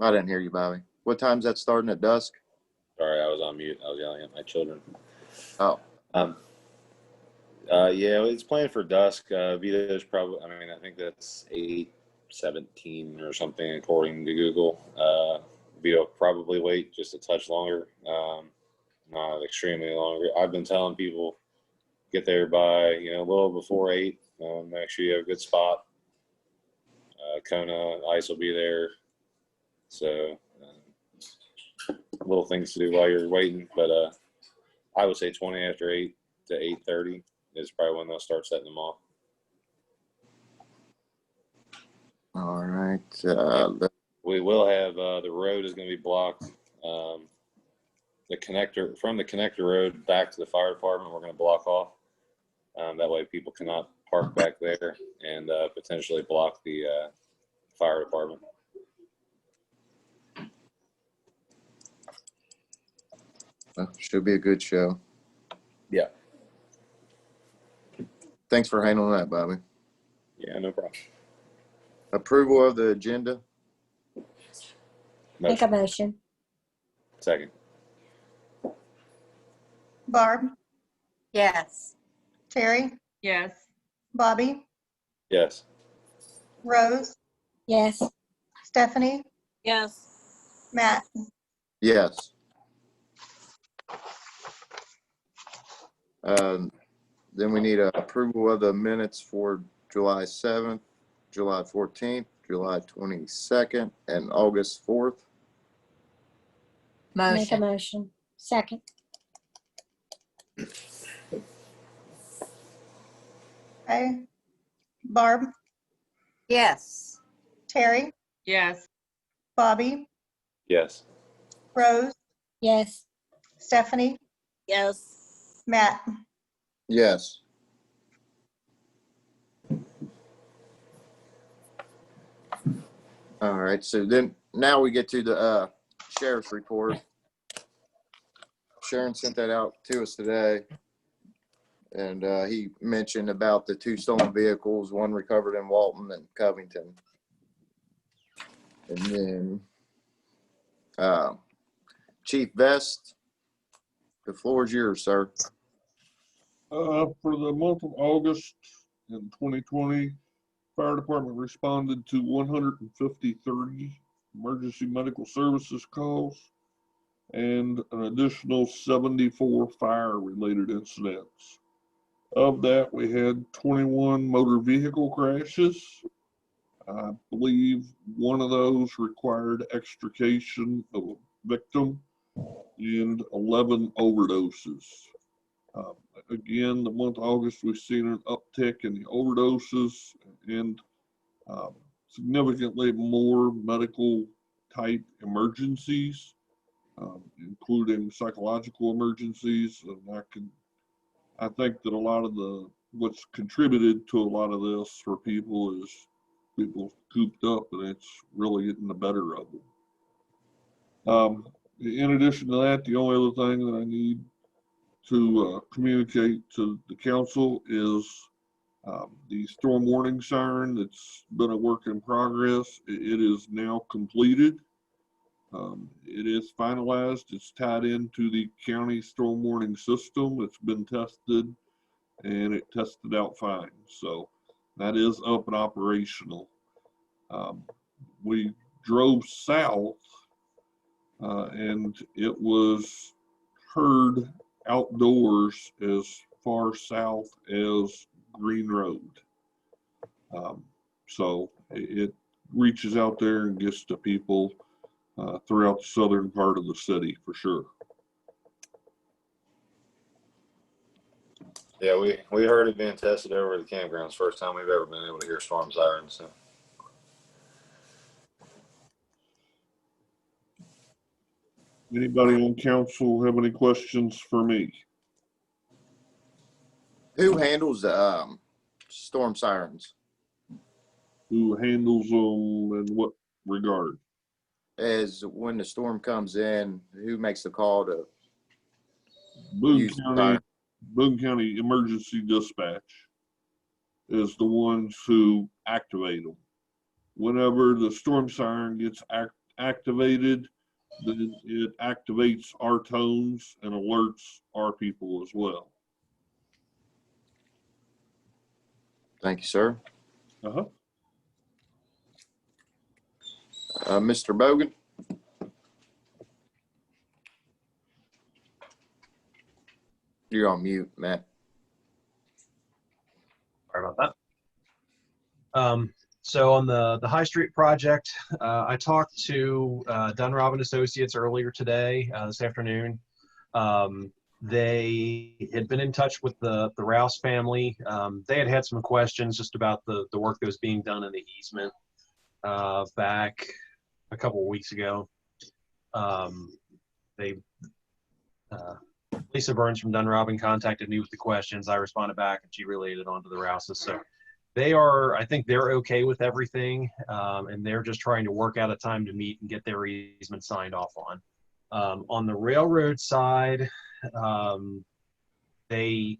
I didn't hear you, Bobby. What time's that starting at dusk? Sorry, I was on mute. I was yelling at my children. Oh, Um, yeah, it's planned for dusk. Vito's probably, I mean, I think that's 8:17 or something according to Google. Vito probably wait just a touch longer, not extremely longer. I've been telling people get there by, a little before 8. Make sure you have a good spot. Kona, ice will be there. So, little things to do while you're waiting. But I would say 20 after 8 to 8:30 is probably when they'll start setting them off. all right. We will have the road is going to be blocked. The connector from the connector road back to the fire department, we're going to block off. That way, people cannot park back there and potentially block the fire department. Should be a good show. Yeah. Thanks for handling that, Bobby. Yeah, no problem. Approval of the agenda. Make a motion. Second. Barb, Yes. Terry, Yes. Bobby, Yes. Rose, Yes. Stephanie, Yes. Matt. Yes. Then we need approval of the minutes for July 7th, July 14th, July 22nd, and August 4th. Make a motion. Second. Okay. Barb, Yes. Terry, Yes. Bobby, Yes. Rose, Yes. Stephanie, Yes. Matt. Yes. All right. So then now we get to the sheriff's report. Sharon sent that out to us today. And he mentioned about the 2 stolen vehicles, one recovered in Walton and Covington. And then Chief Vest, the floor is yours, sir. For the month of August in 2020, fire department responded to 153 emergency medical services calls and an additional 74 fire-related incidents. Of that, we had 21 motor vehicle crashes. I believe one of those required extrication of a victim and 11 overdoses. Again, the month of August, we've seen an uptick in the overdoses and significantly more medical type emergencies, including psychological emergencies. And I think that a lot of what's contributed to a lot of this for people is people cooped up, and it's really getting the better of them. In addition to that, the only other thing that I need to communicate to the council is the storm warning siren that's been a work in progress. It is now completed. It is finalized. It's tied into the county storm warning system. It's been tested and it tested out fine. So that is up and operational. We drove south and it was heard outdoors as far south as Green Road. So it reaches out there and gets to people throughout the southern part of the city for sure. Yeah, we heard it being tested over at the campgrounds. First time we've ever been able to hear storm sirens. So. Anybody on council have any questions for me? Who handles the storm sirens? Who handles them in what regard? As when the storm comes in, who makes the call to Boone County Emergency Dispatch is the ones who activate them. Whenever the storm siren gets activated, then it activates our tones and alerts our people as well. Thank you, sir. Uh-huh. Mr. Bogan? You're on mute, Matt. Sorry about that. So on the High Street project, I talked to Dunrobin Associates earlier today, this afternoon. They had been in touch with the Rouse family. They had some questions just about the work that was being done in the easement back a couple of weeks ago. Lisa Burns from Dunrobin contacted me with the questions. I responded back, and she relayed it on to the Rouses. So I think they're okay with everything, and they're just trying to work out a time to meet and get their easement signed off on. On the railroad side, they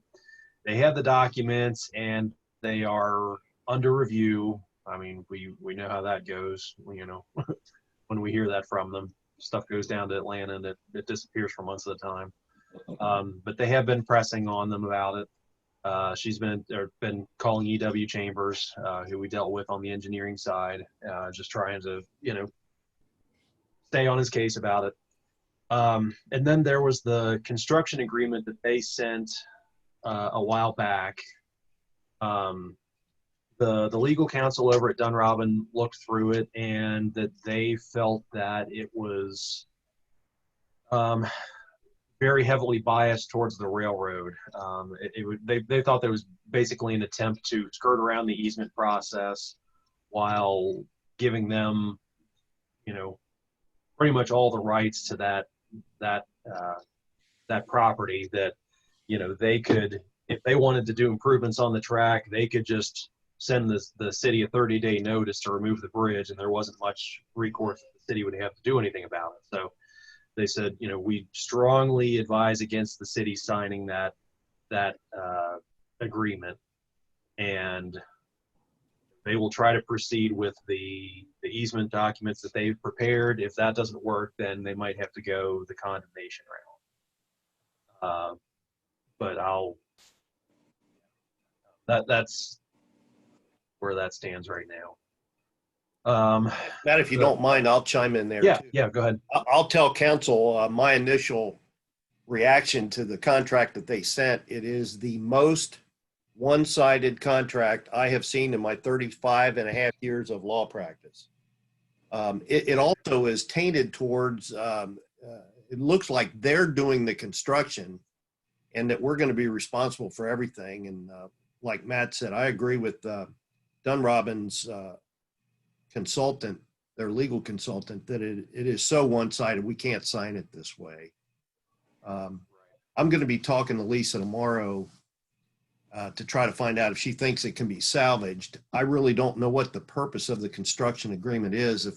have the documents and they are under review. I mean, we know how that goes. You know, when we hear that from them, stuff goes down to Atlanta and it disappears for months at a time. But they have been pressing on them about it. She's been calling EW Chambers, who we dealt with on the engineering side, just trying to, stay on his case about it. And then there was the construction agreement that they sent a while back. The legal counsel over at Dunrobin looked through it, and that they felt that it was very heavily biased towards the railroad. They thought there was basically an attempt to skirt around the easement process while giving them, pretty much all the rights to that property. That, they could, if they wanted to do improvements on the track, they could just send the city a 30-day notice to remove the bridge, and there wasn't much recourse the city would have to do anything about it. So they said, we strongly advise against the city signing that agreement, and they will try to proceed with the easement documents that they've prepared. If that doesn't work, then they might have to go the condemnation route. But that's where that stands right now. Matt, if you don't mind, I'll chime in there. Yeah, too. yeah, go ahead. I'll tell council my initial reaction to the contract that they sent. It is the most one-sided contract I have seen in my 35 and a half years of law practice. It also is tainted towards, it looks like they're doing the construction and that we're going to be responsible for everything. And like Matt said, I agree with Dunrobin's consultant, their legal consultant, that it is so one-sided, we can't sign it this way. I'm going to be talking to Lisa tomorrow to try to find out if she thinks it can be salvaged. I really don't know what the purpose of the construction agreement is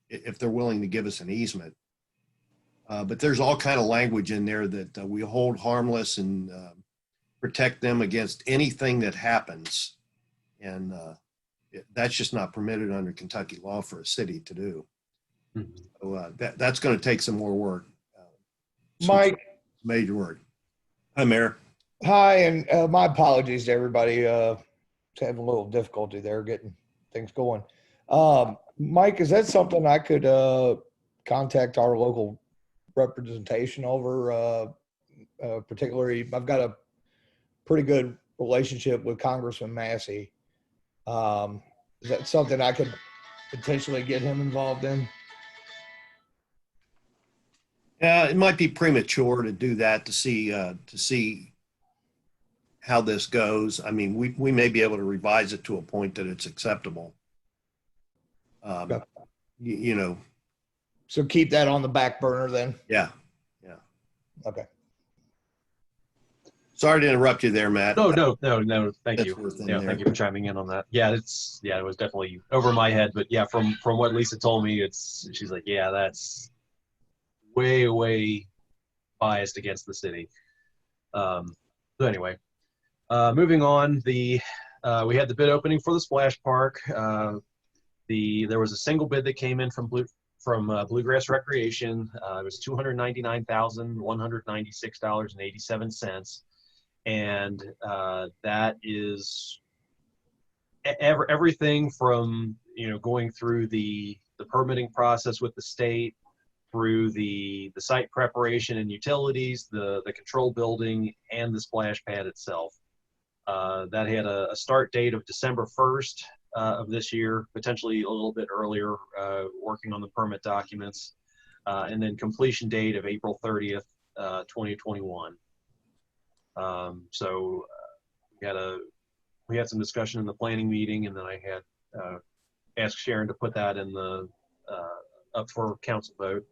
if they're willing to give us an easement. But there's all kind of language in there that we hold harmless and protect them against anything that happens. And that's just not permitted under Kentucky law for a city to do. Mm-hmm. So that's going to take some more work. Mike. Major work. Hi, Mayor. Hi, and my apologies to everybody. Having a little difficulty there getting things going. Mike, is that something I could contact our local representation over? Particularly, I've got a pretty good relationship with Congressman Massey. Is that something I could potentially get him involved in? Yeah, it might be premature to do that to see how this goes. I mean, we may be able to revise it to a point that it's acceptable. Okay. You know. So keep that on the back burner then? Yeah. Okay. Sorry to interrupt you there, Matt. No. Thank That's you. worth in Yeah, there. thank you for chiming in on that. Yeah, it was definitely over my head, but yeah, from what Lisa told me, she's like, yeah, that's way biased against the city. So anyway, moving on, we had the bid opening for the splash park. There was a single bid that came in from from Bluegrass Recreation. It was $299,196.87, and that is everything from going through the permitting process with the state, through the site preparation and utilities, the control building, and the splash pad itself. That had a start date of December 1st of this year, potentially a little bit earlier, working on the permit documents, and then completion date of April 30th, 2021. So we had some discussion in the planning meeting, and then I had asked Sharon to put that in the up for council vote.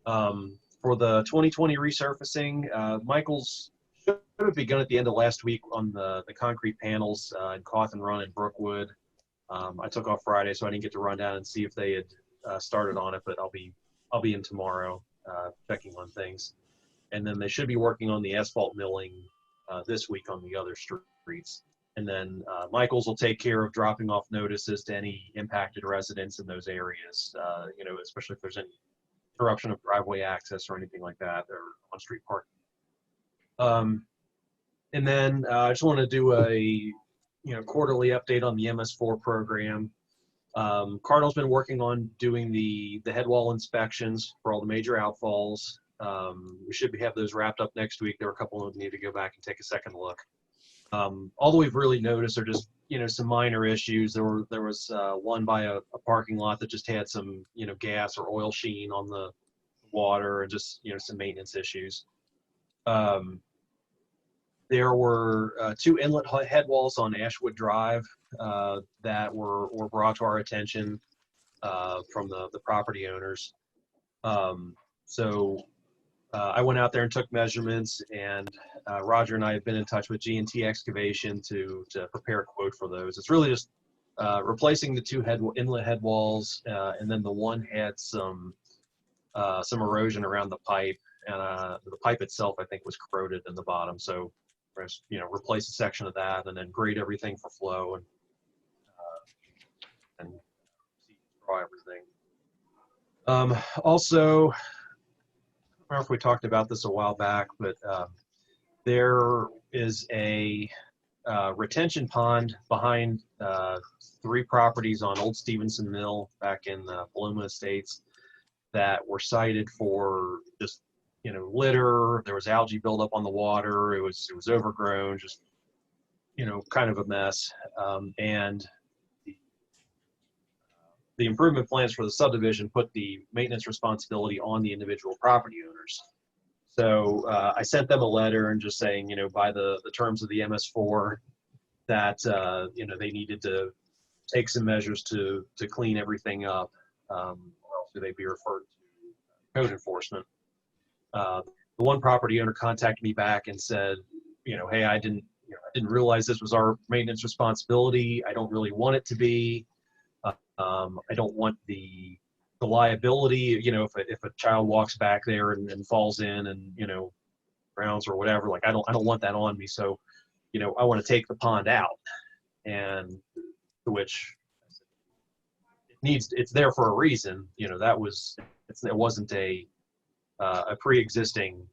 For the 2020 resurfacing, Michael's should have begun at the end of last week on the concrete panels in Cawthon Run and Brookwood. I took off Friday, so I didn't get to run down and see if they had started on it, but I'll be in tomorrow checking on things. And then they should be working on the asphalt milling this week on the other streets. And then Michael's will take care of dropping off notices to any impacted residents in those areas, especially if there's any interruption of driveway access or anything like that, or on-street parking. And then I just want to do a quarterly update on the MS4 program. Cardinal's been working on doing the head wall inspections for all the major outfalls. We should have those wrapped up next week. There are a couple of them need to go back and take a second look. All that we've really noticed are just some minor issues. There was one by a parking lot that just had some gas or oil sheen on the water, and just some maintenance issues. There were 2 inlet head walls on Ashwood Drive that were brought to our attention from the property owners. So I went out there and took measurements, and Roger and I have been in touch with G&T Excavation to prepare a quote for those. It's really just replacing the 2 inlet head walls, and then the one had some erosion around the pipe, and the pipe itself, I think, was corroded in the bottom. So replace a section of that, and then grade everything for flow, and draw everything. Also, I don't know if we talked about this a while back, but there is a retention pond behind 3 properties on Old Stevenson Mill back in Paloma Estates that were cited for just litter. There was algae buildup on the water. It was overgrown, just kind of a mess. And the improvement plans for the subdivision put the maintenance responsibility on the individual property owners. So I sent them a letter and just saying, by the terms of the MS4, that they needed to take some measures to clean everything up, or else they'd be referred to code enforcement. The one property owner contacted me back and said, hey, I didn't realize this was our maintenance responsibility. I don't really want it to be. I don't want the liability, if a child walks back there and falls in and, drowns or whatever, like I don't want that on me. So, I want to take the pond out. And to which it's there for a reason. It wasn't a pre-existing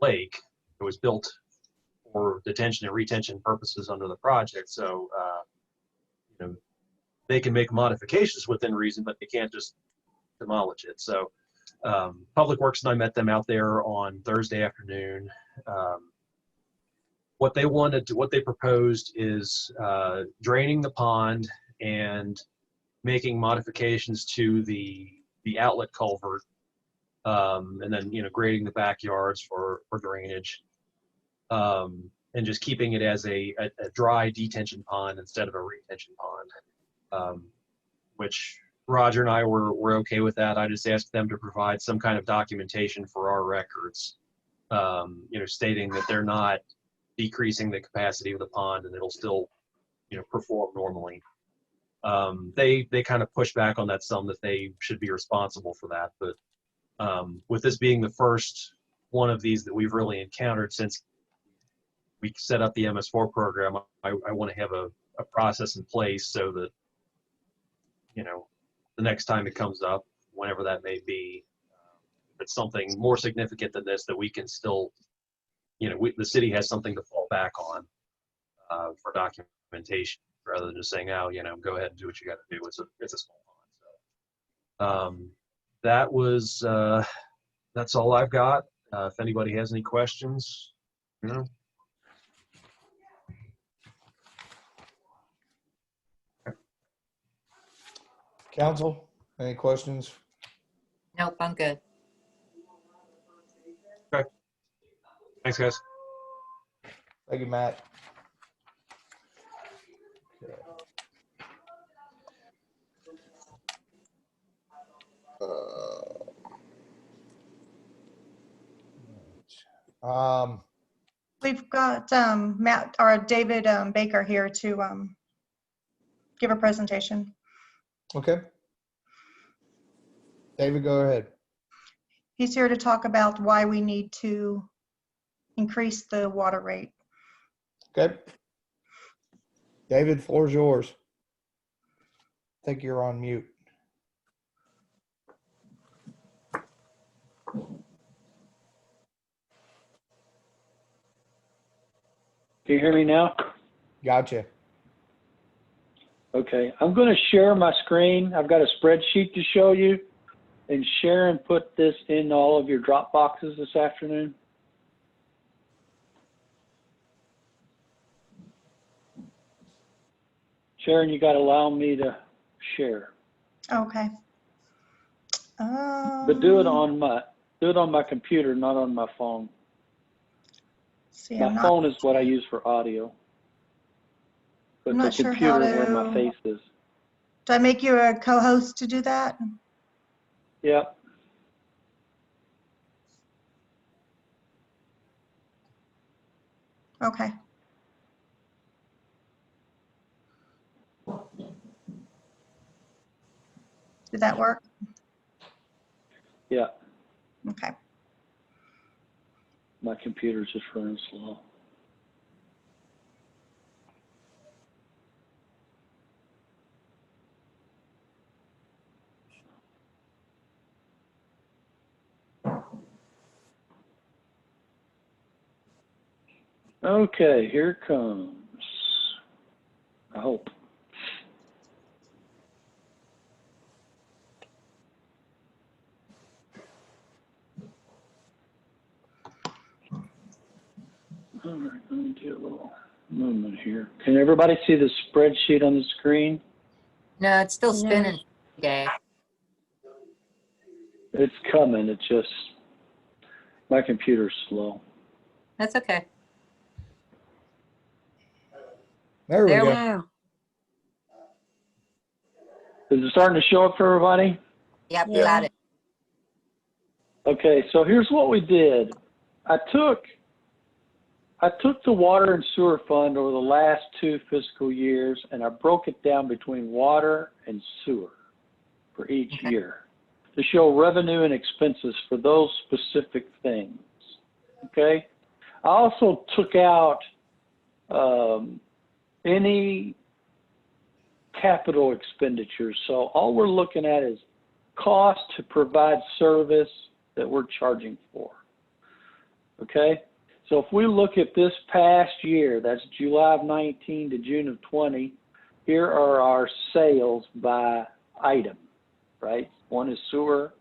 lake. It was built for detention and retention purposes under the project. So, they can make modifications within reason, but they can't just demolish it. So Public Works and I met them out there on Thursday afternoon. What they proposed is draining the pond and making modifications to the outlet culvert, and then grading the backyards for drainage, and just keeping it as a dry detention pond instead of a retention pond, which Roger and I were okay with that. I just asked them to provide some kind of documentation for our records, stating that they're not decreasing the capacity of the pond and it'll still, perform normally. They kind of push back on that some, that they should be responsible for that. But with this being the first one of these that we've really encountered since we set up the MS4 program, I want to have a process in place so that, the next time it comes up, whenever that may be. If it's something more significant than this, that we can still, the city has something to fall back on for documentation, rather than just saying, oh, go ahead and do what you got to do. It's a small pond. So that was that's all I've got. If anybody has any questions, Council, any questions? Nope, I'm good. Thanks, guys. Thank you, Matt. We've got Matt or David Baker here to give a presentation. Okay. David, go ahead. He's here to talk about why we need to increase the water rate. Okay. David, floor is yours. I think you're on mute. Can you hear me now? Gotcha. Okay, I'm going to share my screen. I've got a spreadsheet to show you, and Sharon put this in all of your drop boxes this afternoon. Sharon, you got to allow me to share. Okay. But do it on my computer, not on my phone. See, My phone is what I use for audio. But I'm the not sure how computer is where my to- face is. Do I make you a co-host to do that? Yep. Okay. Did that work? Yeah. Okay. My computer's just running slow. Okay, here it comes. I hope. All right, let me do a little movement here. Can everybody see the spreadsheet on the screen? No, it's still spinning, Dave. It's coming. It's just my computer's slow. That's okay. There we There we go. go. Is it starting to show up for everybody? Yep, Yeah. got it. Okay, so here's what we did. I took the water and sewer fund over the last 2 fiscal years, and I broke it down between water and sewer for each Okay. year to show revenue and expenses for those specific things. Okay. I also took out any capital expenditures. So all we're looking at is cost to provide service that we're charging for. Okay. So if we look at this past year, that's July of 19 to June of 20, here are our sales by item, right? One is sewer,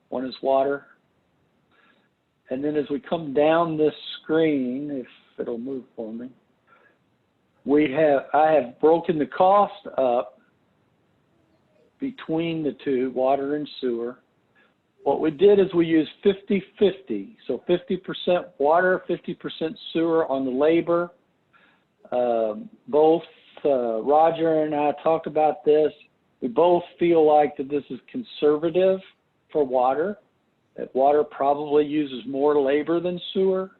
one is water. And then as we come down this screen, if it'll move for me, I have broken the cost up between the two, water and sewer. What we did is we used 50-50. So 50% water, 50% sewer on the labor. Both Roger and I talked about this. We both feel like that this is conservative for water, that water probably uses more labor than sewer,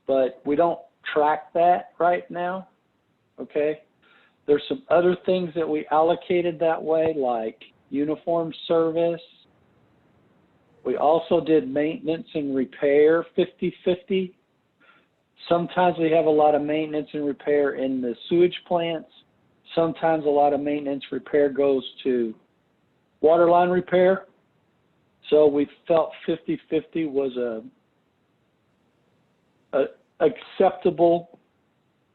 but we don't track that right now, okay? There's some other things that we allocated that way, like uniform service. We also did maintenance and repair 50-50. Sometimes we have a lot of maintenance and repair in the sewage plants. Sometimes a lot of maintenance repair goes to water line repair. So we felt 50-50 was a acceptable,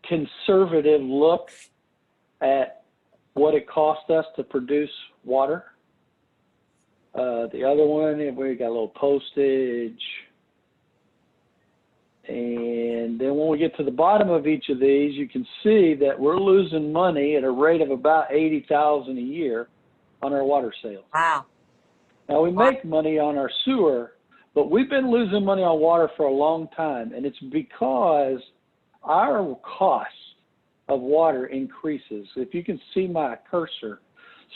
conservative look at what it cost us to produce water. The other one, we got a little postage. And then when we get to the bottom of each of these, you can see that we're losing money at a rate of about $80,000 a year on our water sales. Wow. Now we make money on our sewer, but we've been losing money on water for a long time, and it's because our cost of water increases. If you can see my cursor.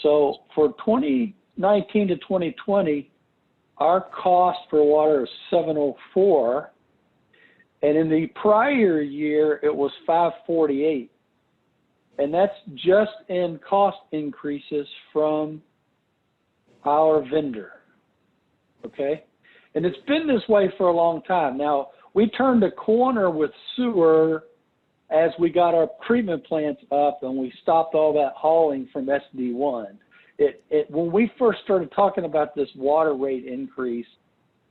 So for 2019 to 2020, our cost for water is $704, and in the prior year it was $548, and that's just in cost increases from our vendor. Okay, and it's been this way for a long time. Now we turned a corner with sewer as we got our treatment plants up and we stopped all that hauling from SD1. When we first started talking about this water rate increase,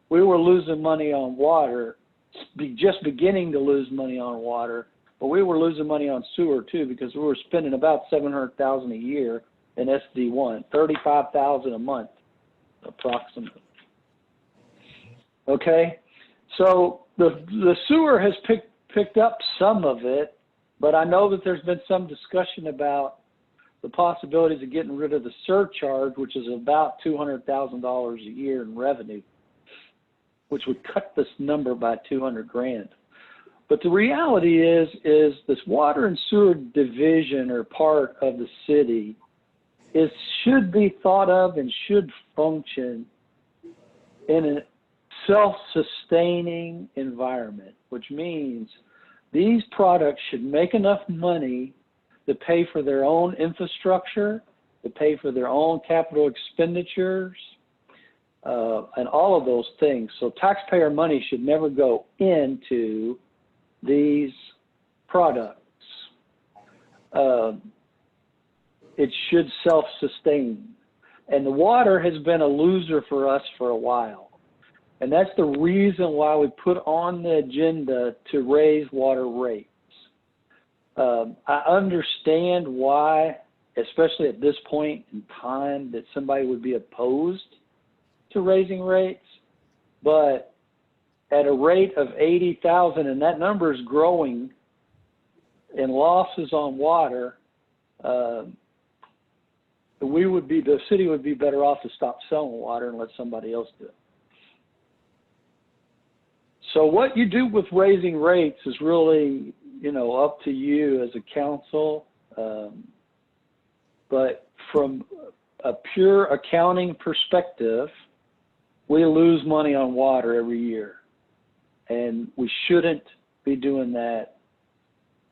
we were losing money on water, just beginning to lose money on water, but we were losing money on sewer too, because we were spending about $700,000 a year in SD1, $35,000 a month approximately. Okay, so the sewer has picked up some of it, but I know that there's been some discussion about the possibilities of getting rid of the surcharge, which is about $200,000 a year in revenue, which would cut this number by $200,000. But the reality is this water and sewer division, or part of the city, should be thought of and should function in a self-sustaining environment, which means these products should make enough money to pay for their own infrastructure, to pay for their own capital expenditures, and all of those things. So taxpayer money should never go into these products. It should self-sustain. And the water has been a loser for us for a while. And that's the reason why we put on the agenda to raise water rates. I understand why, especially at this point in time, that somebody would be opposed to raising rates, but at a rate of 80,000, and that number is growing in losses on water, the city would be better off to stop selling water and let somebody else do it. So what you do with raising rates is really, up to you as a council. But from a pure accounting perspective, we lose money on water every year. And we shouldn't be doing that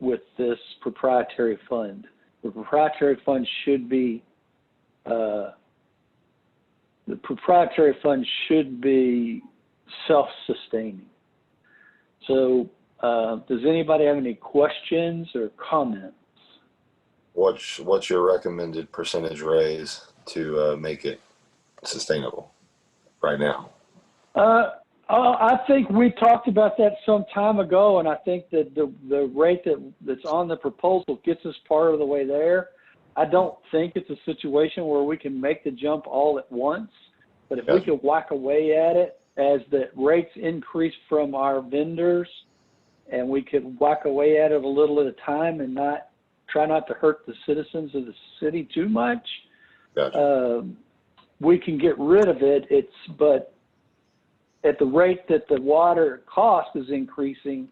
with this proprietary fund. The proprietary fund should be self-sustaining. So does anybody have any questions or comments? What's your recommended percentage raise to make it sustainable right now? I think we talked about that some time ago, and I think that the rate that's on the proposal gets us part of the way there. I don't think it's a situation where we can make the jump all at once, but if we could whack away at it as the rates increase from our vendors, and we could whack away at it a little at a time and try not to hurt the citizens of the city too much, we can get rid of it. But at the rate that the water cost is increasing,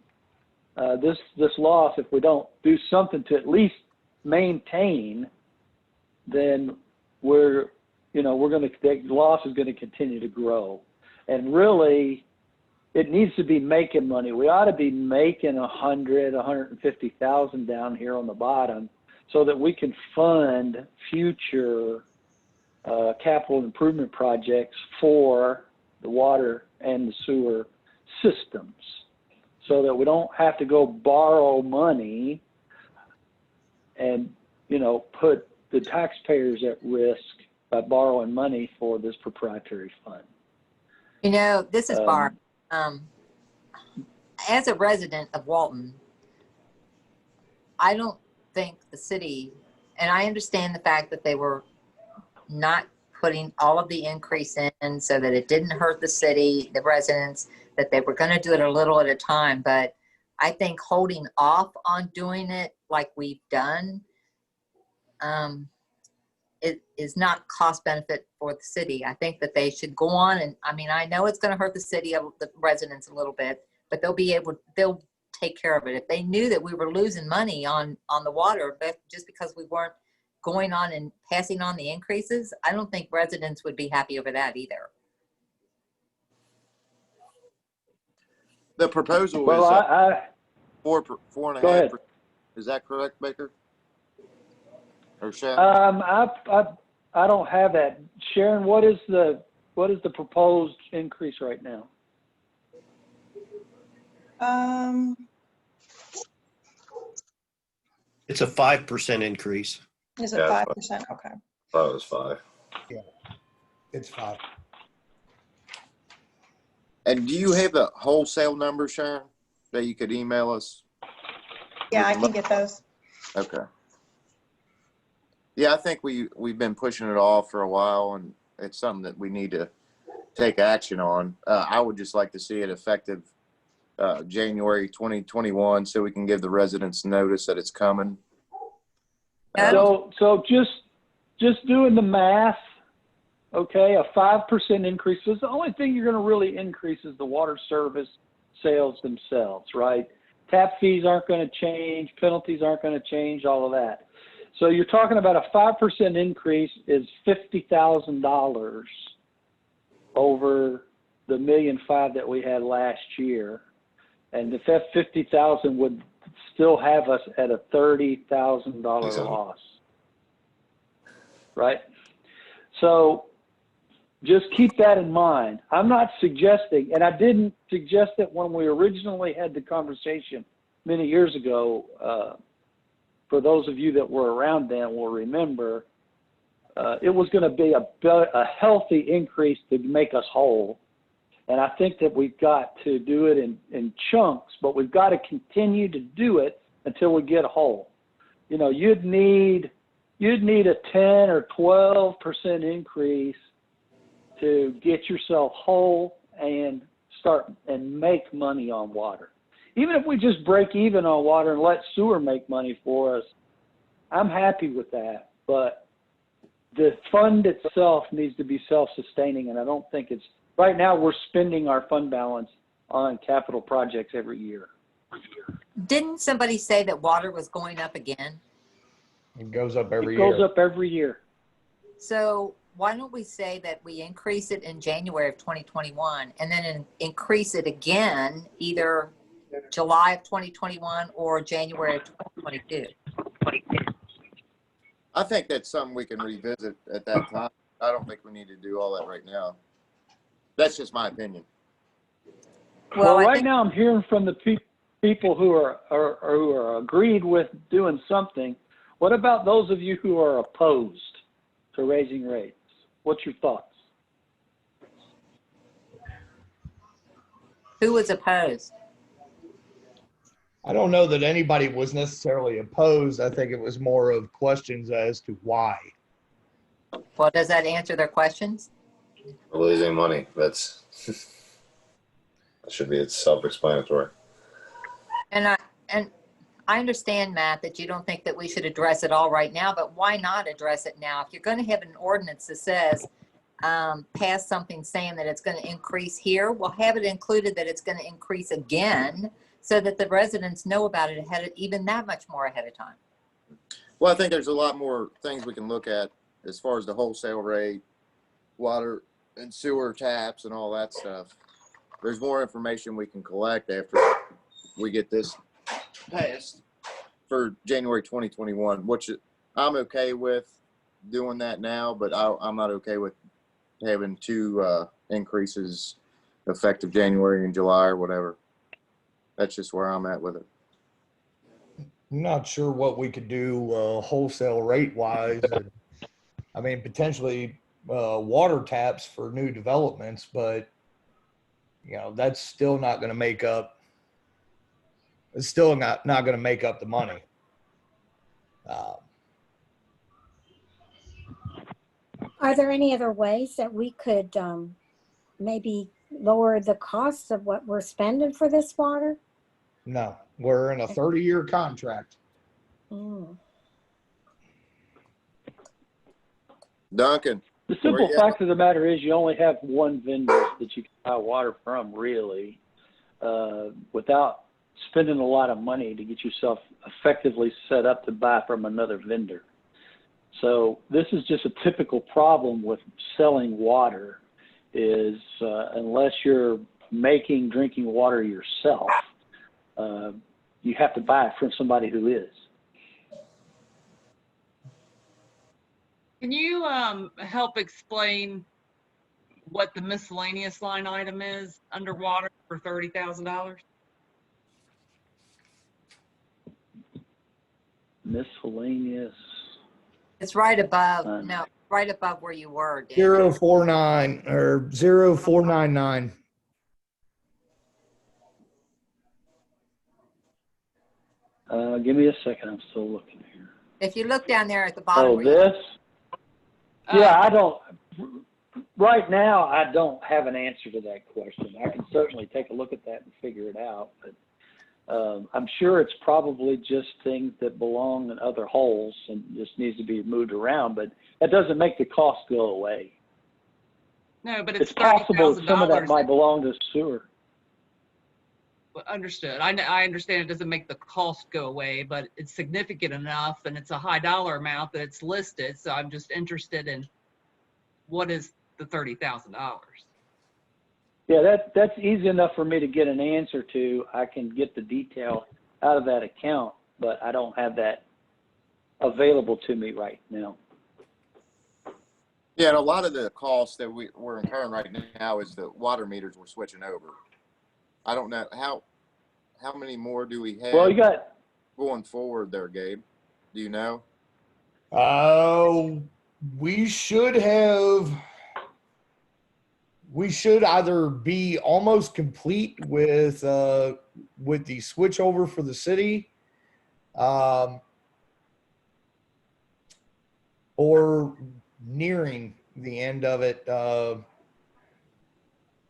this loss, if we don't do something to at least maintain, then the loss is going to continue to grow. And really, it needs to be making money. We ought to be making 150,000 down here on the bottom, so that we can fund future capital improvement projects for the water and the sewer systems, so that we don't have to go borrow money and put the taxpayers at risk by borrowing money for this proprietary fund. You know, this is Barb. As a resident of Walton, I don't think the city, and I understand the fact that they were not putting all of the increase in so that it didn't hurt the city, the residents, that they were going to do it a little at a time. But I think holding off on doing it like we've done, it is not cost benefit for the city. I think that they should go on, and I mean, I know it's going to hurt the city, the residents a little bit, but they'll take care of it. If they knew that we were losing money on the water, but just because we weren't going on and passing on the increases, I don't think residents would be happy over that either. The proposal Well, is 4.5%. Go ahead. Is that correct, Baker? Or Sharon? I don't have that. Sharon, what is the proposed increase right now? It's a 5% increase. Is it Yeah, 5%? Okay. Thought it was 5. It's 5. And do you have the wholesale number, Sharon, that you could email us? Yeah, I can get those. Okay. Yeah, I think we've been pushing it off for a while, and it's something that we need to take action on. I would just like to see it effective January 2021, so we can give the residents notice that it's coming. So just doing the math, okay, a 5% increase is the only thing you're going to really increase is the water service sales themselves, right? Tap fees aren't going to change, penalties aren't going to change, all of that. So you're talking about a 5% increase is $50,000 over the $1.5 million that we had last year. And if that 50,000 would still have us at a $30,000 loss, right? So just keep that in mind. I'm not suggesting, and I didn't suggest it when we originally had the conversation many years ago. For those of you that were around then will remember, it was going to be a healthy increase to make us whole. And I think that we've got to do it in chunks, but we've got to continue to do it until we get whole. You know, you'd need a 10 or 12% increase to get yourself whole and start and make money on water. Even if we just break even on water and let sewer make money for us, I'm happy with that. But the fund itself needs to be self-sustaining, and I don't think it's right now. We're spending our fund balance on capital projects every year. Didn't somebody say that water was going up again? It goes up every It year. goes up every year. So why don't we say that we increase it in January of 2021 and then increase it again either July of 2021 or January of 2022? I think that's something we can revisit at that time. I don't think we need to do all that right now. That's just my opinion. Well, I right think, now I'm hearing from the people who are agreed with doing something. What about those of you who are opposed to raising rates? What's your thoughts? who was opposed? I don't know that anybody was necessarily opposed. I think it was more of questions as to why. Well, does that answer their questions? We're losing money. That should be it's self-explanatory. And I understand, Matt, that you don't think that we should address it all right now, but why not address it now? If you're going to have an ordinance that says, pass something saying that it's going to increase here, we'll have it included that it's going to increase again so that the residents know about it even that much more ahead of time. Well, I think there's a lot more things we can look at as far as the wholesale rate, water and sewer taps and all that stuff. There's more information we can collect after we get this passed for January 2021, which I'm okay with doing that now, but I'm not okay with having two increases effective January and July or whatever. That's just where I'm at with it. I'm not sure what we could do wholesale rate wise. I mean, potentially water taps for new developments, but you know, that's still not going to make up. It's still not going to make up the money. Are there any other ways that we could maybe lower the cost of what we're spending for this water? No, we're in a 30-year contract. Mm. Duncan, The where simple you at? fact of the matter is you only have one vendor that you can buy water from, really, without spending a lot of money to get yourself effectively set up to buy from another vendor. So this is just a typical problem with selling water is unless you're making drinking water yourself, you have to buy it from somebody who is. Can you help explain what the miscellaneous line item is underwater for $30,000? Miscellaneous. It's right above, right above where you were, Dan. 049 or 0499. Give me a second. I'm still looking here. If you look down there at the bottom. Oh, where you- this? Yeah, I don't. Right now, I don't have an answer to that question. I can certainly take a look at that and figure it out, but I'm sure it's probably just things that belong in other holes and just needs to be moved around. But that doesn't make the cost go away. No, but it's possible that some of that $30,000. might belong to sewer. Understood. I understand it doesn't make the cost go away, but it's significant enough and it's a high dollar amount that it's listed. So I'm just interested in what is the $30,000? Yeah, that's easy enough for me to get an answer to. I can get the detail out of that account, but I don't have that available to me right now. Yeah, and a lot of the costs that we're incurring right now is the water meters we're switching over. I don't know how many more do we have Well, you got going forward there, Gabe? Do you know? We should either be almost complete with the switch over for the city, or nearing the end of it.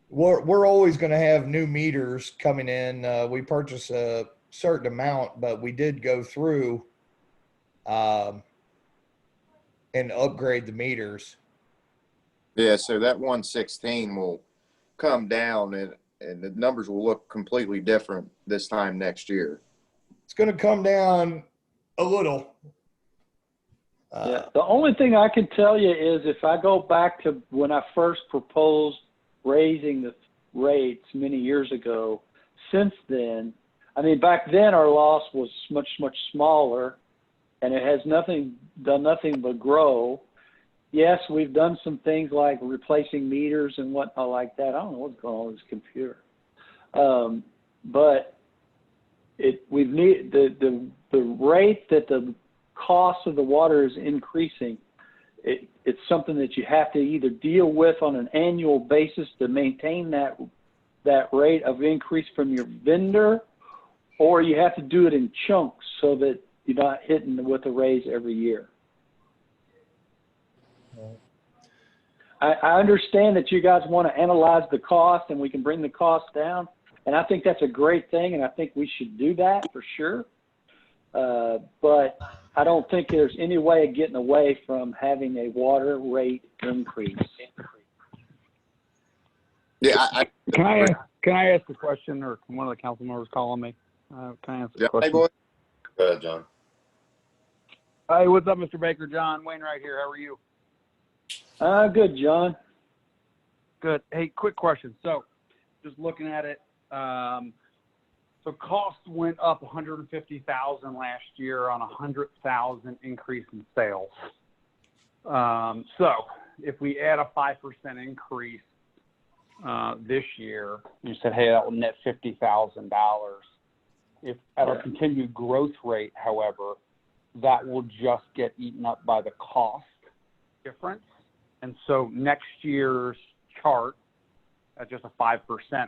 We're always going to have new meters coming in. We purchase a certain amount, but we did go through and upgrade the meters. Yeah, so that 116 will come down and the numbers will look completely different this time next year. It's going to come down a little. Yeah, the only thing I can tell you is if I go back to when I first proposed raising the rates many years ago, since then, I mean, back then our loss was much, much smaller and it has done nothing but grow. Yes, we've done some things like replacing meters and whatnot like that. I don't know what's going on with this computer. But the rate that the cost of the water is increasing, it's something that you have to either deal with on an annual basis to maintain that rate of increase from your vendor, or you have to do it in chunks so that you're not hitting with a raise every year. I understand that you guys want to analyze the cost and we can bring the cost down, and I think that's a great thing, and I think we should do that for sure. But I don't think there's any way of getting away from having a water rate increase. Yeah, Can I ask a question, or can one of the council members calling me? Can I answer the question? Hey, boy. Go ahead, John. Hey, what's up, Mr. Baker? John Wainwright here. How are you? Good, John. Good. Hey, quick question. So, just looking at it, so cost went up $150,000 last year on $100,000 increase in sales. So, if we add a 5% increase this year, you said, hey, that will net $50,000. If at our continued growth rate, however, that will just get eaten up by the cost difference. And so next year's chart at just a 5%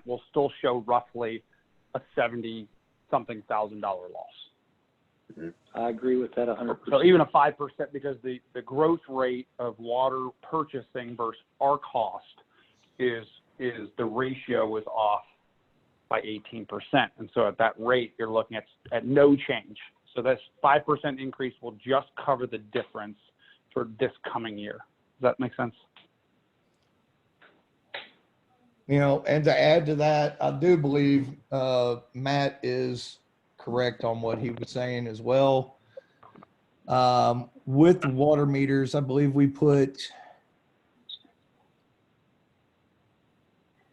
will still show roughly a 70-something thousand dollar loss. I agree with that 100%. So even a 5%, because the growth rate of water purchasing versus our cost is the ratio is off by 18%. And so at that rate, you're looking at no change. So this 5% increase will just cover the difference for this coming year. Does that make sense? You know, and to add to that, I do believe Matt is correct on what he was saying as well. With the water meters, I believe we put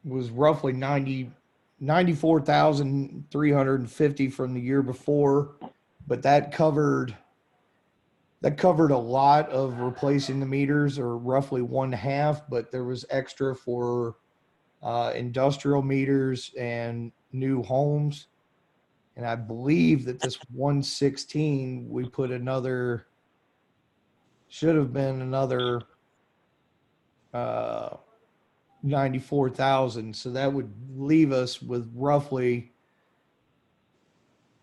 was roughly 94,350 from the year before, but that covered a lot of replacing the meters, or roughly 1/2, but there was extra for industrial meters and new homes. And I believe that this 116, we put another, should have been another 94,000. So that would leave us with roughly,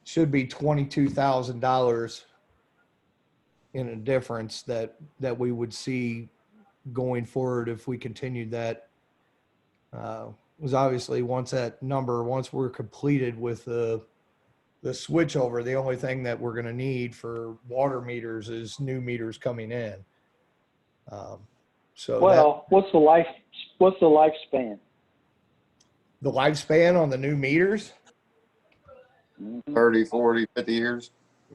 should be $22,000 in a difference that we would see going forward if we continued that. Was obviously once we're completed with the switchover, the only thing that we're going to need for water meters is new meters coming in. So what's the lifespan? The lifespan on the new meters? 30, 40, 50 years.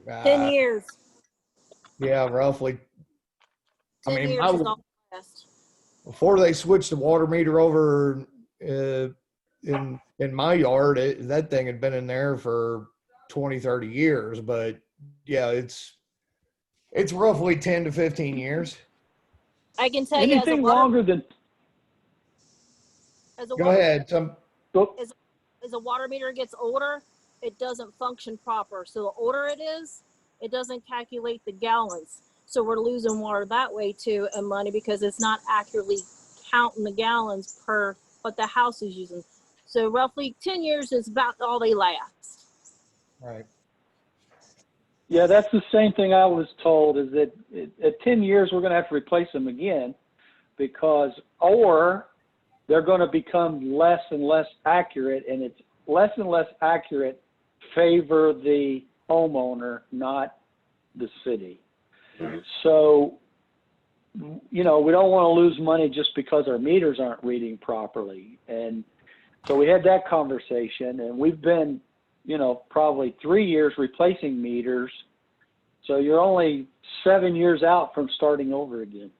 10 years. Yeah, roughly. 10 I mean, years is all fast. before they switched the water meter over in my yard, that thing had been in there for 20, 30 years. But yeah, it's roughly 10 to 15 years. I can tell Anything longer than. Go ahead. As a water meter gets older, it doesn't function proper. So the older it is, it doesn't calculate the gallons. So we're losing water that way too, and money, because it's not accurately counting the gallons per what the house is using. So roughly 10 years is about all they last. Right. Yeah, that's the same thing I was told, is that at 10 years, we're going to have to replace them again, or they're going to become less and less accurate, and it's less and less accurate favor the homeowner, not the city. So, you know, we don't want to lose money just because our meters aren't reading properly. And so we had that conversation, and we've been, you know, probably 3 years replacing meters. So you're only 7 years out from starting over again.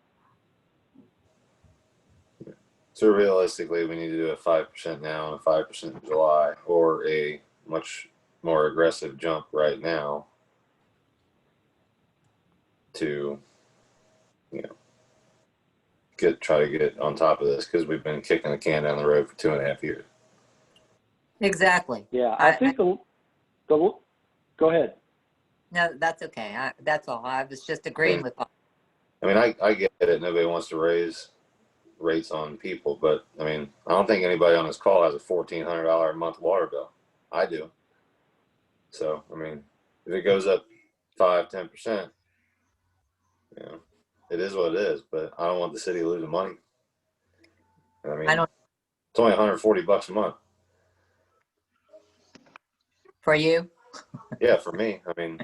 So realistically, we need to do a 5% now and a 5% in July, or a much more aggressive jump right now to, you know, try to get on top of this, because we've been kicking the can down the road for 2.5 years. Exactly. Yeah, I think go ahead. No, that's okay. That's all. I was just agreeing with all. I mean, I get it. Nobody wants to raise rates on people, but I mean, I don't think anybody on this call has a $1,400 a month water bill. I do. So, I mean, if it goes up 5-10%, you know, it is what it is. But I don't want the city losing money. I mean, it's only $140 a month For you? Yeah, for me. I mean,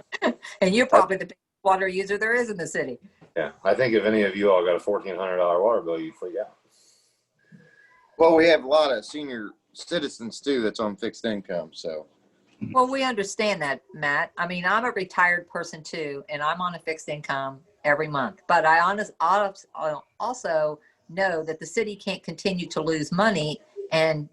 and you're probably the biggest water user there is in the city. Yeah, I think if any of you all got a $1,400 water bill, you'd freak out. Well, we have a lot of senior citizens too that's on fixed income. So, well, we understand that, Matt. I mean, I'm a retired person too, and I'm on a fixed income every month. But I also know that the city can't continue to lose money and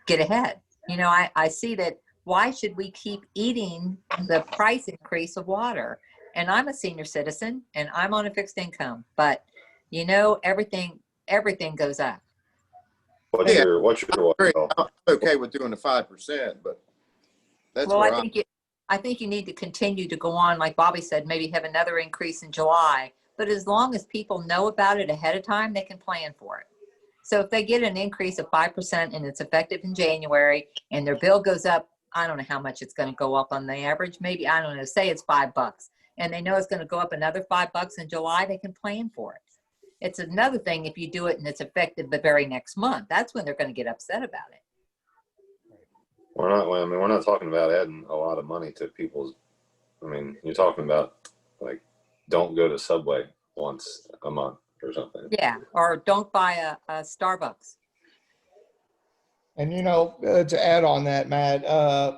get ahead. You know, I see that. Why should we keep eating the price increase of water? And I'm a senior citizen and I'm on a fixed income, but you know, everything goes up. What's your water bill? I'm okay with doing the 5%, but that's well, I think you need to continue to go on, like Bobby said, maybe have another increase in July. But as long as people know about it ahead of time, they can plan for it. So if they get an increase of 5% and it's effective in January and their bill goes up, I don't know how much it's going to go up on the average. Maybe, I don't know, say it's $5 and they know it's going to go up another $5 in July, they can plan for it. It's another thing if you do it and it's effective the very next month. That's when they're going to get upset about it. We're not talking about adding a lot of money to people's, I mean, you're talking about like, don't go to Subway once a month or something. Yeah, or don't buy a Starbucks. And to add on that, Matt,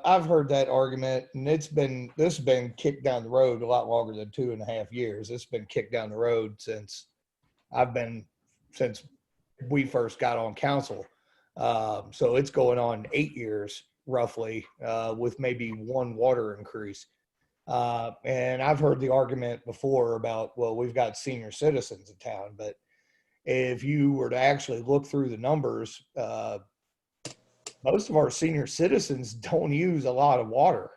I've heard that argument, and this has been kicked down the road a lot longer than 2.5 years. It's been kicked down the road since we first got on council. So it's going on 8 years roughly, with maybe one water increase. And I've heard the argument before about, well, we've got senior citizens in town, but if you were to actually look through the numbers, most of our senior citizens don't use a lot of water.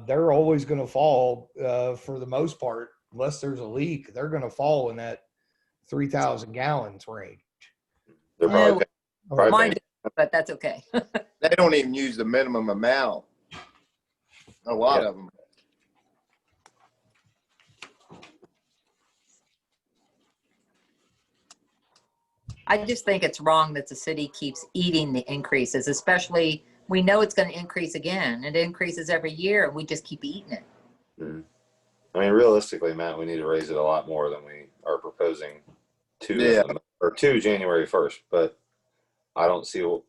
They're always going to fall, for the most part, unless there's a leak, they're going to fall in that 3,000 gallons range. They're probably Mine, but that's okay. They don't even use the minimum amount. A lot of them. I just think it's wrong that the city keeps eating the increases, especially we know it's going to increase again. It increases every year and we just keep eating it. Mm-hmm. I mean, realistically, Matt, we need to raise it a lot more than we are proposing to January 1st. But I don't see, we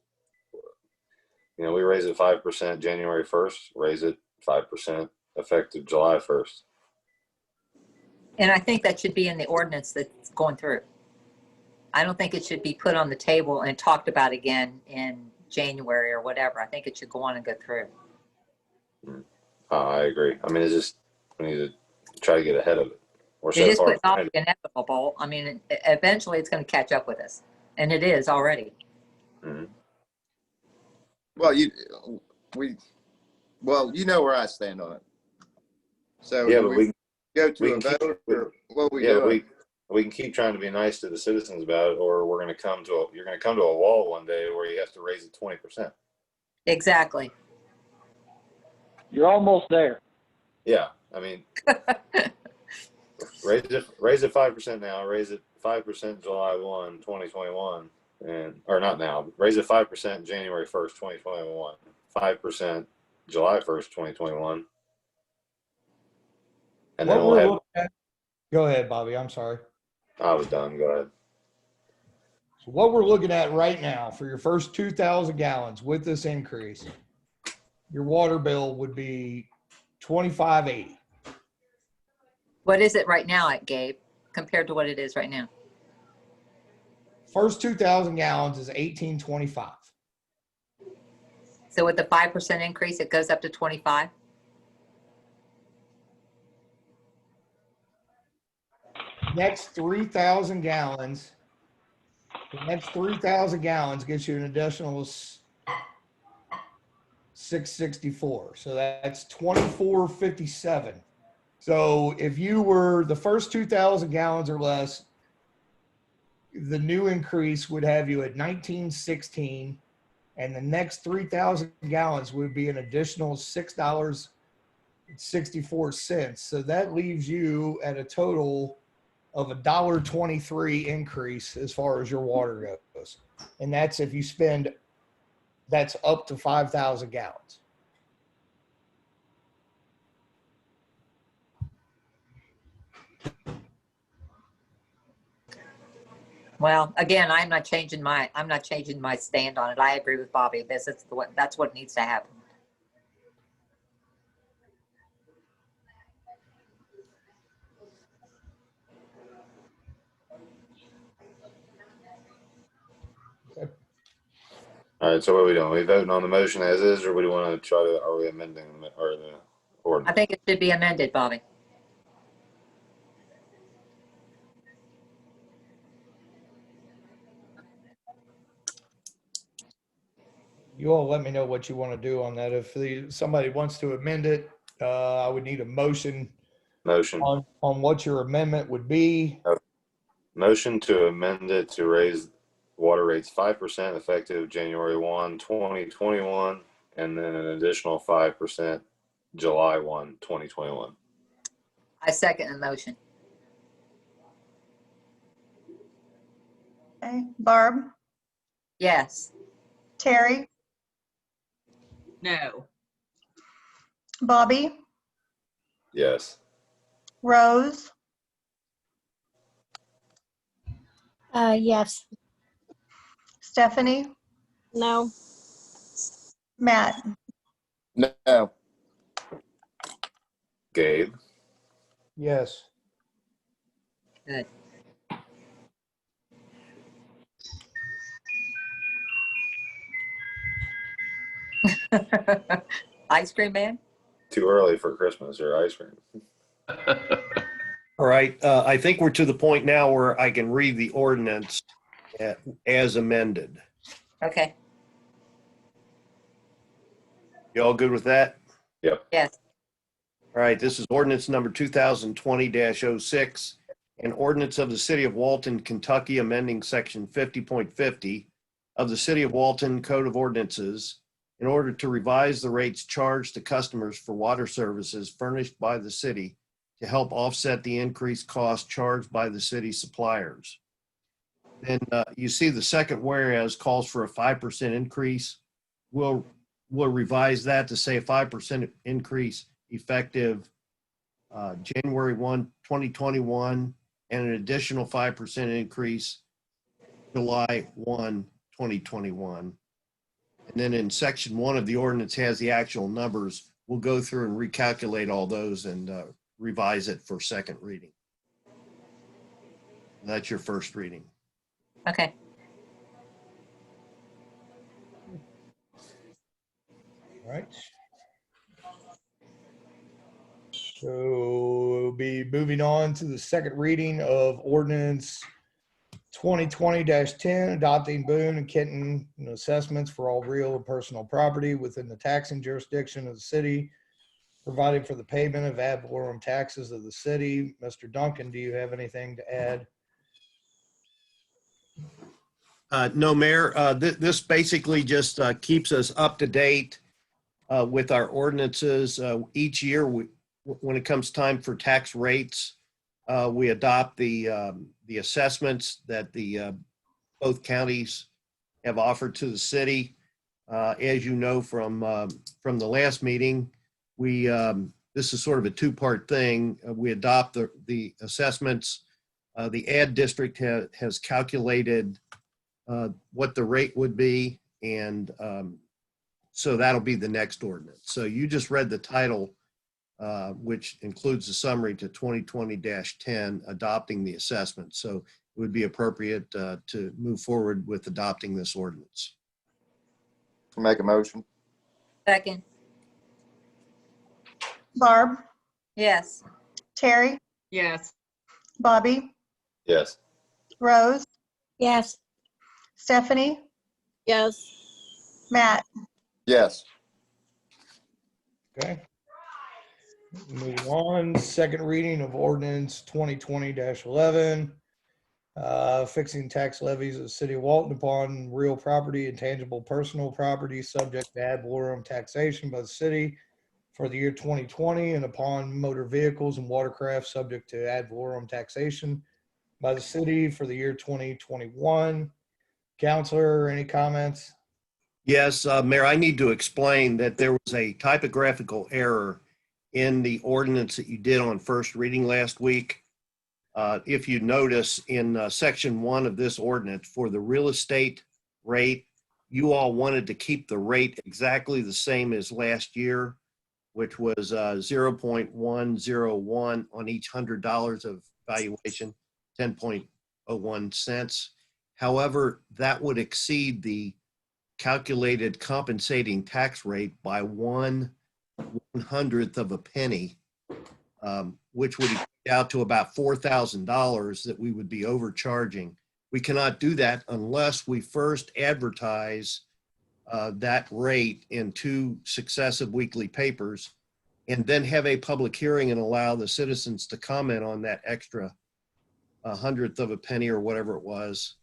raise it 5% January 1st, raise it 5% effective July 1st. And I think that should be in the ordinance that's going through. I don't think it should be put on the table and talked about again in January or whatever. I think it should go on and go through. I agree. I mean, it's just, we need to try to get ahead of it. It is not inevitable. I mean, eventually it's going to catch up with us, and it is already. Mm-hmm. Well, you know where I stand on it. So yeah, but we go to a vote, or what we do? We can keep trying to be nice to the citizens about it, or you're going to come to a wall one day where you have to raise it 20%. Exactly. You're almost there. Yeah, I mean, raise it 5% now. Raise it 5% July 1, 2021, or not now. Raise it 5% January 1st, 2021. 5% July 1st, 2021. And then we'll have. Go ahead, Bobby. I'm sorry. I was done. Go ahead. So what we're looking at right now for your first 2,000 gallons with this increase, your water bill would be $25.80. What is it right now, Gabe, compared to what it is right now? First 2,000 gallons is $18.25. So with the 5% increase, it goes up to 25. Next 3,000 gallons. The next 3,000 gallons gets you an additional $6.64. So that's $24.57. So if you were the first 2,000 gallons or less, the new increase would have you at $19.16, and the next 3,000 gallons would be an additional $6.64. So that leaves you at a total of $1.23 increase as far as your water goes. And that's if you spend, that's up to 5,000 gallons. Well, again, I'm not changing my stand on it. I agree with Bobby. That's what needs to happen. All right, so what are we doing? Are we voting on the motion as is, or do we want to are we amending the ordinance? I think it should be amended, Bobby. You all let me know what you want to do on that. If somebody wants to amend it, I would need a motion on what your amendment would be. Motion to amend it to raise Water rates 5% effective January 1, 2021, and then an additional 5% July 1, 2021. I second the motion. Okay, Barb, Yes. Terry, No. Bobby, Yes. Rose, Yes. Stephanie, No. Matt. No. Gabe. Yes. Good. Ice cream man? Too early for Christmas or ice cream. All right, I think we're to the point now where I can read the ordinance as amended. Okay. You all good with that? Yep. Yes. All right, this is ordinance number 2020-06, an ordinance of the City of Walton, Kentucky, amending section 50.50 of the City of Walton Code of Ordinances in order to revise the rates charged to customers for water services furnished by the city to help offset the increased cost charged by the city suppliers. Then you see the second whereas calls for a 5% increase. We'll revise that to say a 5% increase effective January 1, 2021, and an additional 5% increase July 1, 2021. And then in section 1 of the ordinance has the actual numbers. We'll go through and recalculate all those and revise it for second reading. That's your first reading. Okay. All right. So we'll be moving on to the second reading of ordinance 2020-10, adopting Boone and Kenton assessments for all real and personal property within the taxing jurisdiction of the city, providing for the payment of ad valorem taxes of the city. Mr. Duncan, do you have anything to add? No, Mayor, this basically just keeps us up to date with our ordinances. Each year, when it comes time for tax rates, we adopt the assessments that both counties have offered to the city. As you know from the last meeting, this is sort of a two-part thing. We adopt the assessments. The ad district has calculated what the rate would be, and so that'll be the next ordinance. So you just read the title, which includes the summary to 2020-10, adopting the assessment. So it would be appropriate to move forward with adopting this ordinance. Make a motion. Second. Barb, Yes. Terry, Yes. Bobby, Yes. Rose, Yes. Stephanie, Yes. Matt. Yes. Okay. Moving on, second reading of ordinance 2020-11, fixing tax levies of the city of Walton upon real property and tangible personal property subject to ad valorem taxation by the city for the year 2020, and upon motor vehicles and watercraft subject to ad valorem taxation by the city for the year 2021. Counselor, any comments? Yes, Mayor, I need to explain that there was a typographical error in the ordinance that you did on first reading last week. If you notice in section 1 of this ordinance for the real estate rate, you all wanted to keep the rate exactly the same as last year, which was 0.101 on each $100 of valuation, 10.01 cents. However, that would exceed the calculated compensating tax rate by 1/100th of a penny, which would equate out to about $4,000 that we would be overcharging. We cannot do that unless we first advertise that rate in 2 successive weekly papers and then have a public hearing and allow the citizens to comment on that extra 100th of a penny or whatever it was.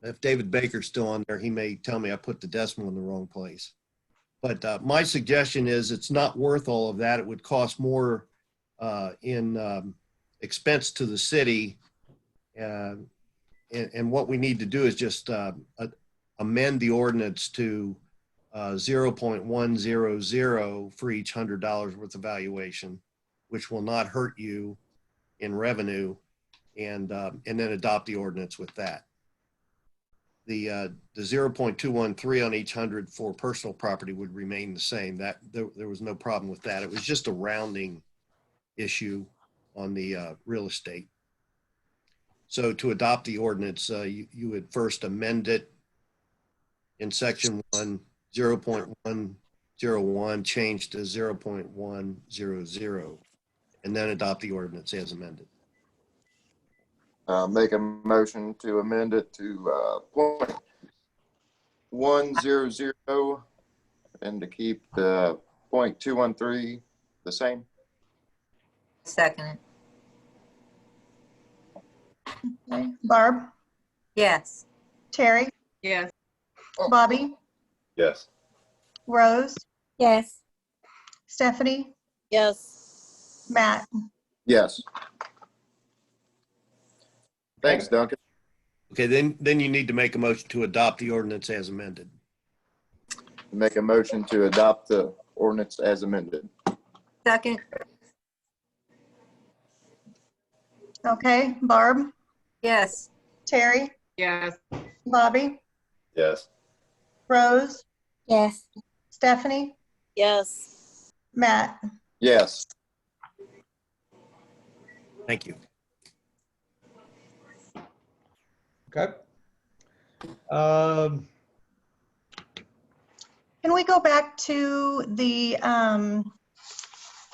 If David Baker's still on there, he may tell me I put the decimal in the wrong place. But my suggestion is it's not worth all of that. It would cost more in expense to the city. And what we need to do is just amend the ordinance to 0.100 for each $100 worth of valuation, which will not hurt you in revenue, and then adopt the ordinance with that. The 0.213 on each 100 for personal property would remain the same. That there was no problem with that. It was just a rounding issue on the real estate. So to adopt the ordinance, you would first amend it in section 1, 0.101 change to 0.100, and then adopt the ordinance as amended. Make a motion to amend it to 0.100 and to keep the 0.213 the same. Second. Okay. Barb, Yes. Terry, Yes. Bobby, Yes. Rose, Yes. Stephanie, Yes. Matt. Yes. Thanks, Duncan. Okay, then you need to make a motion to adopt the ordinance as amended. Make a motion to adopt the ordinance as amended. Second. Okay. Barb, Yes. Terry, Yes. Bobby, Yes. Rose, Yes. Stephanie, Yes. Matt. Yes. Thank you. Okay. Can we go back to the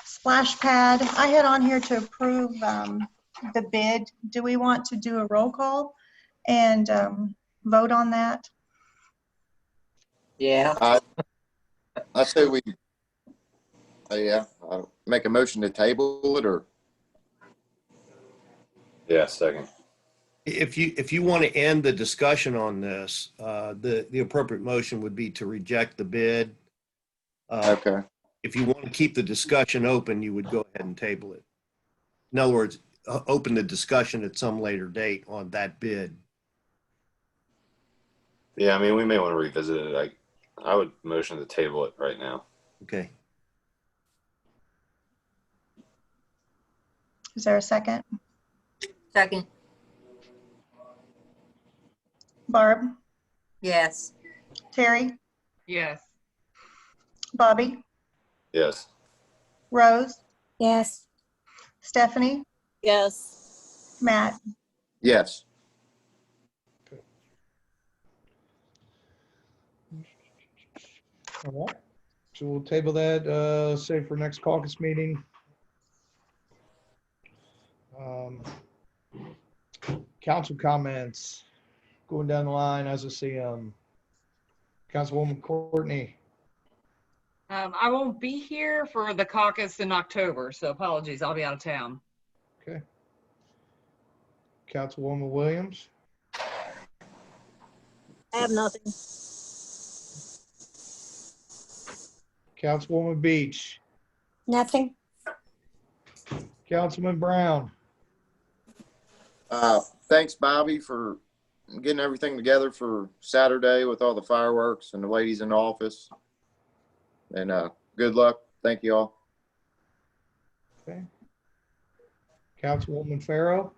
splash pad? I had on here to approve the bid. Do we want to do a roll call and vote on that? Yeah. I say we, yeah, I'll make a motion to table it, or Yeah, second. If you want to end the discussion on this, the appropriate motion would be to reject the bid. okay. If you want to keep the discussion open, you would go ahead and table it. In other words, open the discussion at some later date on that bid. Yeah, I mean, we may want to revisit it. I would motion to table it right now. Okay. Is there a second? Second. Barb, Yes. Terry, Yes. Bobby, Yes. Rose, Yes. Stephanie, Yes. Matt. Yes. All right. So we'll table that, say for next caucus meeting. Council comments, going down the line as I see them. Councilwoman Courtney. I won't be here for the caucus in October, so apologies. I'll be out of town. Okay. Councilwoman Williams. I have nothing. Councilwoman Beach. Nothing. Councilman Brown. Thanks, Bobby, for getting everything together for Saturday with all the fireworks and the ladies in the office. And good luck. Thank you all. Okay. Councilwoman Farrow.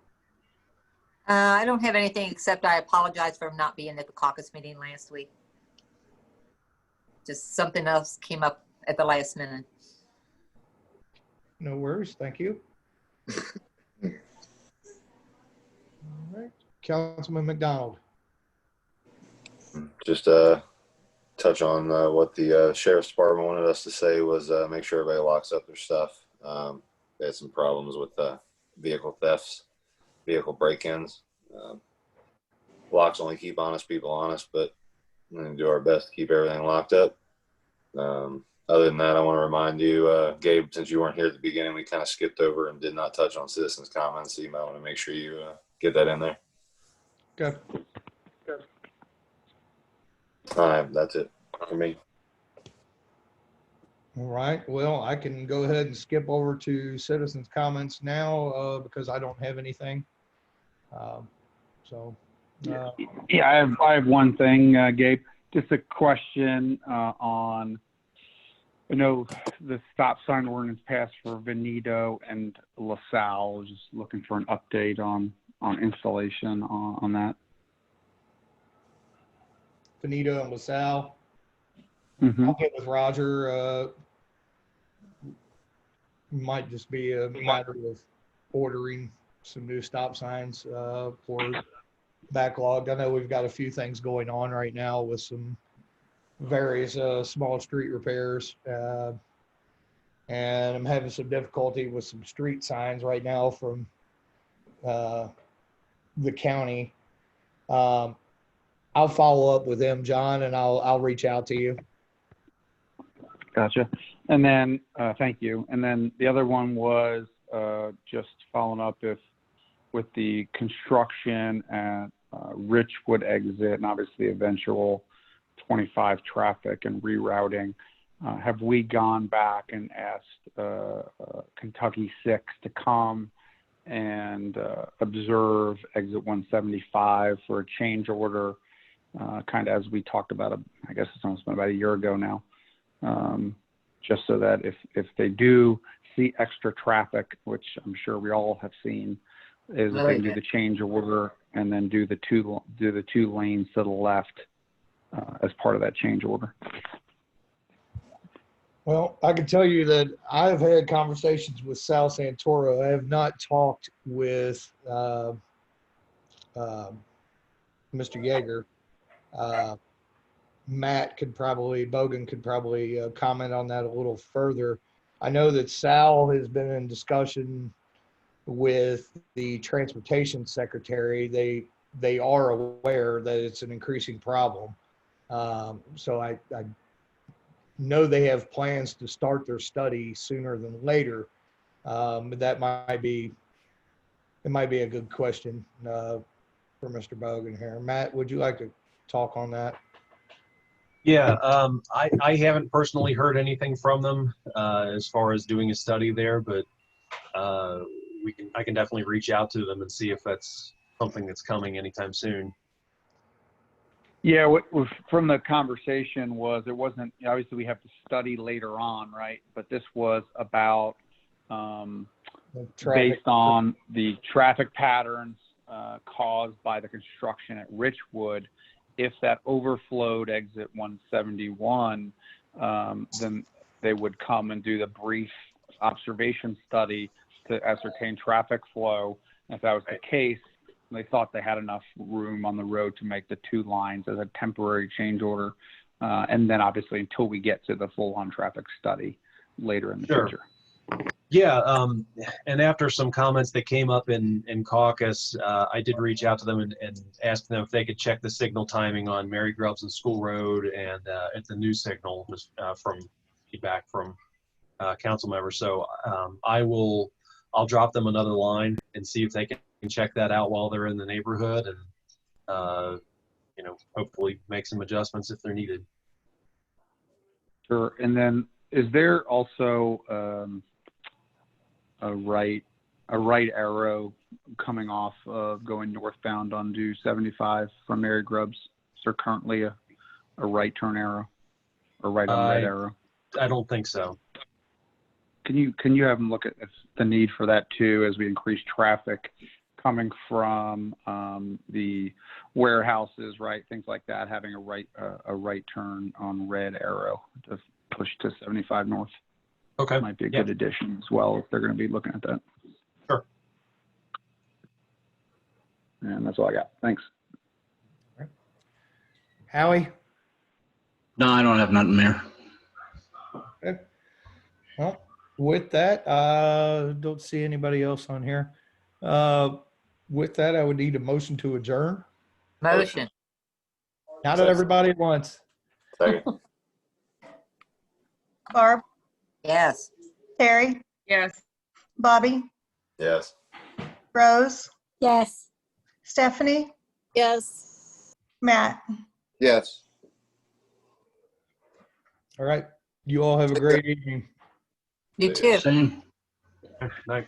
I don't have anything except I apologize for not being at the caucus meeting last week. Just something else came up at the last minute. No worries. Thank you. All right. Councilman McDonald. Just touch on what the sheriff's department wanted us to say was make sure everybody locks up their stuff. They had some problems with vehicle thefts, vehicle break-ins. Locks only keep honest people honest, but we're going to do our best to keep everything locked up. Other than that, I want to remind you, Gabe, since you weren't here at the beginning, we kind of skipped over and did not touch on citizens' comments, so you might want to make sure you get that in there. Good. That's it for me. All right, well, I can go ahead and skip over to citizens' comments now because I don't have anything. So, Yeah, I have one thing, Gabe. Just a question on, I know the stop sign ordinance passed for Veneto and LaSalle. Just looking for an update on installation on that. Finito and LaSalle. Mm-hmm. I'll get with Roger. Might just be a matter of ordering some new stop signs for backlogged. I know we've got a few things going on right now with some various small street repairs. And I'm having some difficulty with some street signs right now from the county. I'll follow up with them, John, and I'll reach out to you. Gotcha. And then, thank you. And then the other one was just following up with the construction at Richwood exit and obviously eventual 25 traffic and rerouting. Have we gone back and asked Kentucky 6 to come and observe exit 175 for a change order, kind of as we talked about, I guess it's almost been about a year ago now, just so that if they do see extra traffic, which I'm sure we all have seen, is if they can do the change order and then do the two lanes to the left as part of that change order. Well, I can tell you that I've had conversations with Sal Santoro. I have not talked with Mr. Yeager. Matt Bogan could probably comment on that a little further. I know that Sal has been in discussion with the transportation secretary. They are aware that it's an increasing problem. So I know they have plans to start their study sooner than later. But that might be a good question for Mr. Bogan here. Matt, would you like to talk on that? Yeah, I haven't personally heard anything from them as far as doing a study there, but I can definitely reach out to them and see if that's something that's coming anytime soon. Yeah, what from the conversation was it wasn't, obviously we have to study later on, right? But this was about based on the traffic patterns caused by the construction at Richwood. If that overflowed exit 171, then they would come and do the brief observation study to ascertain traffic flow. And if that was the case, they thought they had enough room on the road to make the two lines as a temporary change order. And then obviously until we get to the full on traffic study later in the future. Yeah, and after some comments that came up in caucus, I did reach out to them and ask them if they could check the signal timing on Mary Grubbs and School Road and at the new signal, just from feedback from council members. So I'll drop them another line and see if they can check that out while they're in the neighborhood and hopefully make some adjustments if they're needed. Sure. And then is there also a right arrow coming off of going northbound onto 75 from Mary Grubbs? Is there currently a right turn arrow or right on red arrow? I don't think so. Can you have them look at the need for that too, as we increase traffic coming from the warehouses, right? Things like that, having a right turn on red arrow to push to 75 north. Okay. Might be a good addition as well if they're going to be looking at that. Sure. And that's all I got. Thanks. Howie? No, I don't have nothing, Mayor. Okay. Well, with that, don't see anybody else on here. With that, I would need a motion to adjourn. Motion. Not everybody at once. Second. Barb, Yes. Terry, Yes. Bobby, Yes. Rose, Yes. Stephanie, Yes. Matt. Yes. All right. You all have a great evening. You too. Same. Night.